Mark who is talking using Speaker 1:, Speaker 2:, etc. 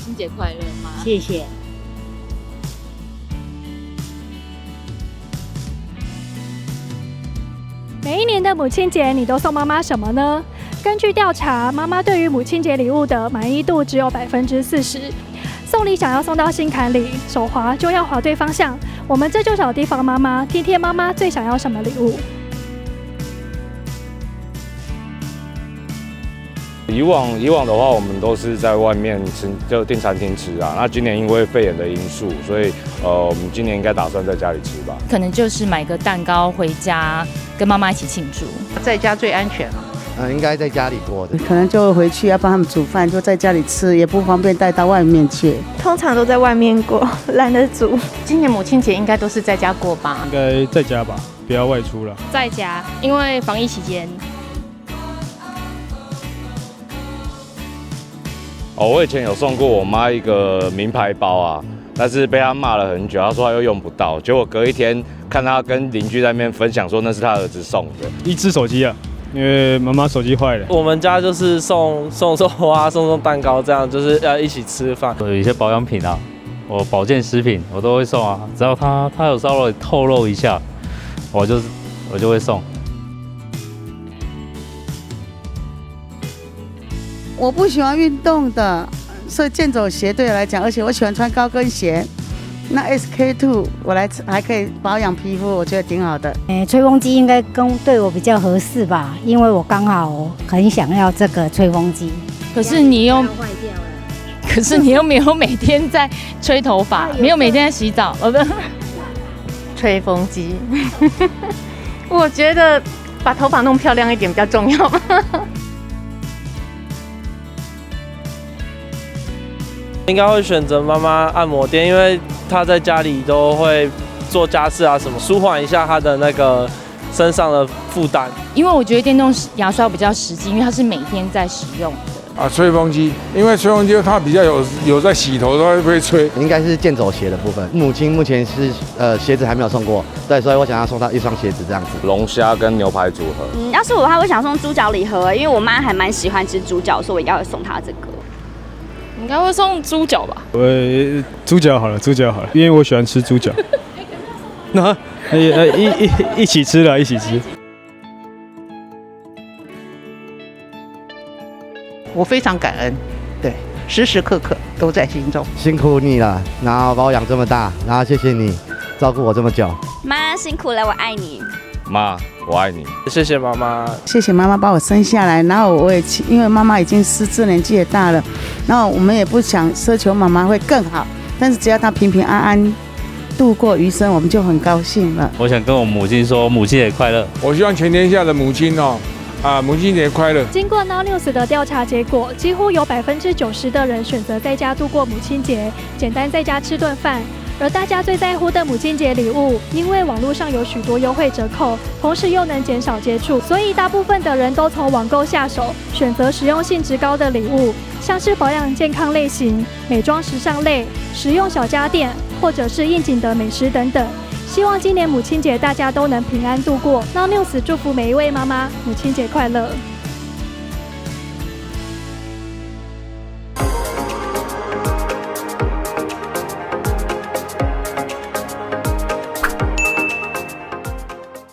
Speaker 1: 亲节快乐吗？
Speaker 2: 谢谢。
Speaker 3: 每一年的母亲节，你都送妈妈什么呢？根据调查，妈妈对于母亲节礼物的满意度只有40%。送礼想要送到心坎里，手滑就要滑对方向。我们这就找地方妈妈，听听妈妈最想要什么礼物。
Speaker 4: 以往的话，我们都是在外面吃，就订餐厅吃啊。那今年因为肺炎的因素，所以我们今年应该打算在家里吃吧。
Speaker 1: 可能就是买个蛋糕回家，跟妈妈一起庆祝。
Speaker 5: 在家最安全。
Speaker 6: 应该在家里过的，
Speaker 7: 可能就回去要帮他们煮饭，就在家里吃，也不方便带到外面去。
Speaker 8: 通常都在外面过，懒得煮。
Speaker 5: 今年母亲节应该都是在家过吧？
Speaker 9: 应该在家吧，不要外出了。
Speaker 3: 在家，因为防疫期间。
Speaker 4: 我以前有送过我妈一个名牌包啊，但是被她骂了很久，她说她又用不到。结果隔一天看她跟邻居在那边分享说那是她儿子送的。
Speaker 9: 一只手机啊。因为妈妈手机坏了，
Speaker 10: 我们家就是送花、送蛋糕，这样就是要一起吃饭。
Speaker 11: 有一些保养品啊，我保健食品我都会送啊，只要他有稍微透露一下，我就会送。
Speaker 7: 我不喜欢运动的，所以健走鞋对我来讲，而且我喜欢穿高跟鞋。那 SK2 我还可以保养皮肤，我觉得挺好的。
Speaker 2: 吹风机应该对我比较合适吧，因为我刚好很想要这个吹风机。
Speaker 1: 可是你又
Speaker 2: 坏掉了。
Speaker 1: 可是你又没有每天在吹头发，没有每天在洗澡，不。
Speaker 5: 吹风机，我觉得把头发弄漂亮一点比较重要。
Speaker 10: 应该会选择妈妈按摩店，因为她在家里都会做家事啊什么，舒缓一下她的那个身上的负担。
Speaker 1: 因为我觉得电动牙刷比较实际，因为它是每天在使用的。
Speaker 12: 吹风机，因为吹风机它比较有在洗头，都会吹。
Speaker 6: 应该是健走鞋的部分。母亲目前是鞋子还没有送过，对，所以我想要送她一双鞋子这样子。
Speaker 4: 龙虾跟牛排组合。
Speaker 13: 要是我的话，我想送猪脚礼盒，因为我妈还蛮喜欢吃猪脚，所以我应该会送她这个。
Speaker 1: 应该会送猪脚吧？
Speaker 9: 猪脚好了，因为我喜欢吃猪脚。那一起吃了，一起吃。
Speaker 5: 我非常感恩，对，时时刻刻都在心中。
Speaker 6: 辛苦你了，然后把我养这么大，然后谢谢你照顾我这么久。
Speaker 13: 妈辛苦了，我爱你。
Speaker 4: 妈，我爱你。
Speaker 10: 谢谢妈妈，
Speaker 7: 谢谢妈妈把我生下来，然后我也因为妈妈已经失智，年纪也大了，然后我们也不想奢求妈妈会更好，但是只要她平平安安度过余生，我们就很高兴了。
Speaker 11: 我想跟我母亲说，母亲节快乐。
Speaker 12: 我希望全天下的母亲母亲节快乐。
Speaker 3: 经过 Now News 的调查结果，几乎有90%的人选择在家度过母亲节，简单在家吃顿饭。而大家最在乎的母亲节礼物，因为网络上有许多优惠折扣，同时又能减少接触，所以大部分的人都从网购下手，选择实用性质高的礼物，像是保养健康类型、美妆时尚类、实用小家电，或者是应景的美食等等。希望今年母亲节大家都能平安度过。Now News 祝福每一位妈妈母亲节快乐。